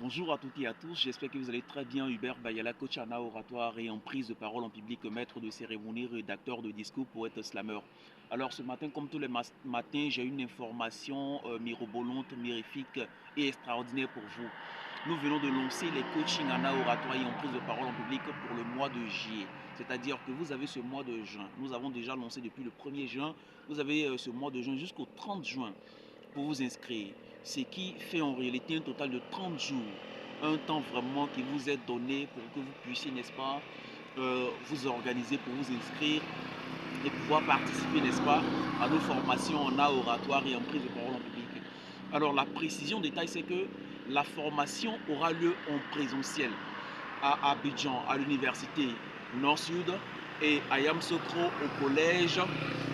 Bonjour à toutes et à tous, j'espère que vous allez très bien. Hubert Bayala, coach en art oratoire et en prise de parole en public, maître de cérémonie, rédacteur de discours, poète slammer. Alors ce matin, comme tous les matins, j'ai une information mirobolante, mirifique et extraordinaire pour vous. Nous venons de lancer les coachings en art oratoire et en prise de parole en public pour le mois de juillet. C'est-à-dire que vous avez ce mois de juin. Nous avons déjà lancé depuis le 1er juin. Vous avez ce mois de juin jusqu'au 30 juin pour vous inscrire. Ce qui fait en réalité un total de 30 jours. Un temps vraiment qui vous est donné pour que vous puissiez, n'est-ce pas, vous organiser pour vous inscrire et pouvoir participer, n'est-ce pas, à nos formations en art oratoire et en prise de parole en public. Alors la précision détail, c'est que la formation aura lieu en présentiel à Abidjan, à l'université Nord-Sud, et à Yamoussoukro au collège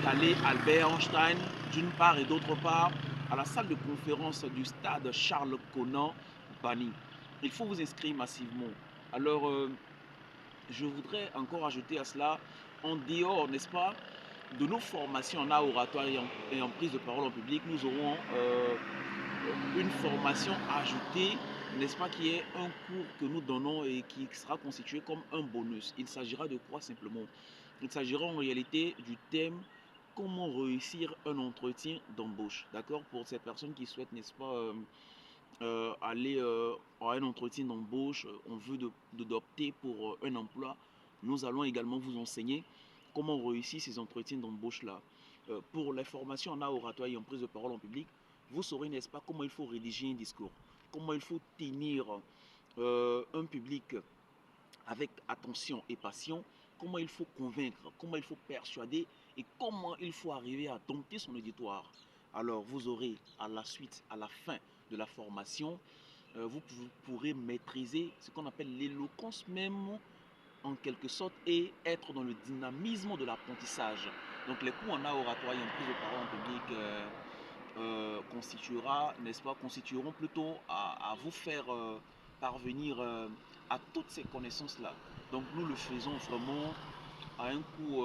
Calais Albert Einstein d'une part, et d'autre part à la salle de conférence du stade Charles Conan Bani. Il faut vous inscrire massivement. Alors je voudrais encore ajouter à cela, en dehors, n'est-ce pas, de nos formations en art oratoire et en prise de parole en public, nous aurons une formation ajoutée, n'est-ce pas, qui est un cours que nous donnons et qui sera constitué comme un bonus. Il s'agira de quoi simplement? Il s'agira en réalité du thème comment réussir un entretien d'embauche. D'accord? Pour ces personnes qui souhaitent, n'est-ce pas, aller à un entretien d'embauche, on veut d'opter pour un emploi, nous allons également vous enseigner comment réussir ces entretiens d'embauche-là. Pour les formations en art oratoire et en prise de parole en public, vous saurez, n'est-ce pas, comment il faut rédiger un discours, comment il faut tenir un public avec attention et passion, comment il faut convaincre, comment il faut persuader et comment il faut arriver à dompter son auditoire. Alors vous aurez à la suite, à la fin de la formation, vous pourrez maîtriser ce qu'on appelle l'éloquence même en quelque sorte et être dans le dynamisme de l'apprentissage. Donc les cours en art oratoire et en prise de parole en public constituera, n'est-ce pas, constitueront plutôt à vous faire parvenir à toutes ces connaissances-là. Donc nous le faisons vraiment à un coût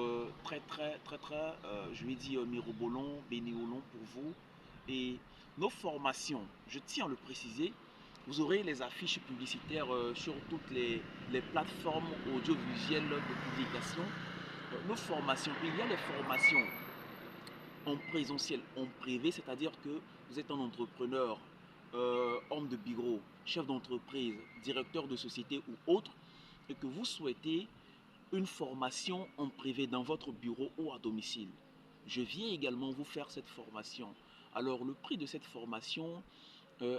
je vais dire, mirobolant, bénévolent pour vous. Et nos formations, je tiens à le préciser, vous aurez les affiches publicitaires sur toutes les plateformes audiovisuelles de publication. Nos formations, il y a les formations en présentiel, en privé, c'est-à-dire que vous êtes un entrepreneur, homme de bureau, chef d'entreprise, directeur de société ou autre, et que vous souhaitez une formation en privé dans votre bureau ou à domicile. Je viens également vous faire cette formation. Alors le prix de cette formation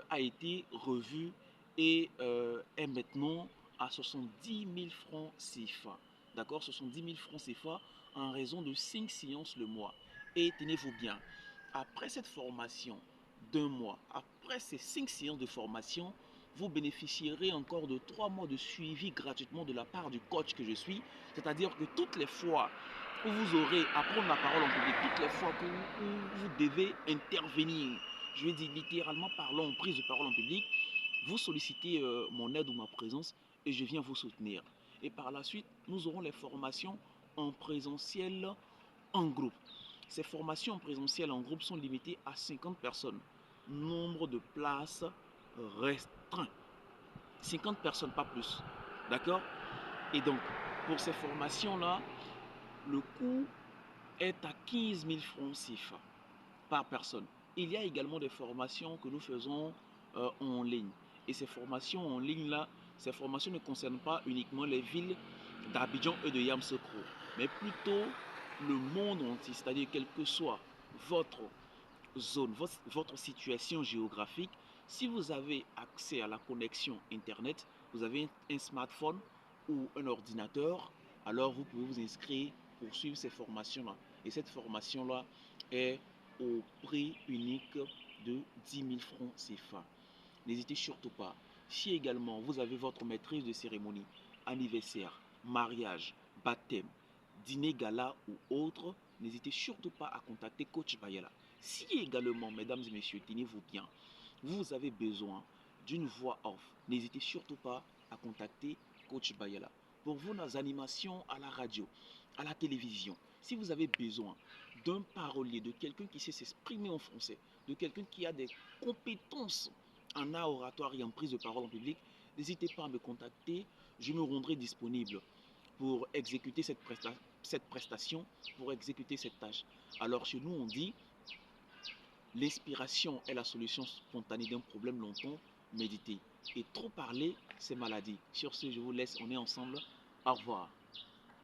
a été revu et est maintenant à 70 000 francs CFA. D'accord, 70 000 francs CFA en raison de 5 séances le mois. Et tenez-vous bien, après cette formation d'un mois, après ces 5 séances de formation, vous bénéficierez encore de 3 mois de suivi gratuitement de la part du coach que je suis. C'est-à-dire que toutes les fois où vous aurez à prendre la parole en public, toutes les fois où vous devez intervenir, je vais dire littéralement parlant en prise de parole en public, vous sollicitez mon aide ou ma présence et je viens vous soutenir. Et par la suite, nous aurons les formations en présentiel en groupe. Ces formations en présentiel en groupe sont limitées à 50 personnes. Nombre de places restreint. 50 personnes, pas plus. D'accord? Et donc, pour ces formations-là, le coût est à 15 000 francs CFA par personne. Il y a également des formations que nous faisons en ligne. Et ces formations en ligne-là, ces formations ne concernent pas uniquement les villes d'Abidjan et de Yamoussoukro, mais plutôt le monde entier, c'est-à-dire quelle que soit votre zone, votre situation géographique. Si vous avez accès à la connexion Internet, vous avez un smartphone ou un ordinateur, alors vous pouvez vous inscrire pour suivre ces formations-là. Et cette formation-là est au prix unique de 10 000 francs CFA. N'hésitez surtout pas. Si également vous avez votre maîtrise de cérémonie, anniversaire, mariage, baptême, dîner gala ou autre, n'hésitez surtout pas à contacter Coach Bayala. Si également, mesdames et messieurs, tenez-vous bien, vous avez besoin d'une voix off, n'hésitez surtout pas à contacter Coach Bayala. Pour vos animations à la radio, à la télévision, si vous avez besoin d'un parolier, de quelqu'un qui sait s'exprimer en français, de quelqu'un qui a des compétences en art oratoire et en prise de parole en public, n'hésitez pas à me contacter, je me rendrai disponible pour exécuter cette prestation, pour exécuter cette tâche. Alors chez nous, on dit, l'inspiration est la solution spontanée d'un problème longtemps médité. Et trop parler, c'est maladie. Sur ce, je vous laisse, on est ensemble. Au revoir.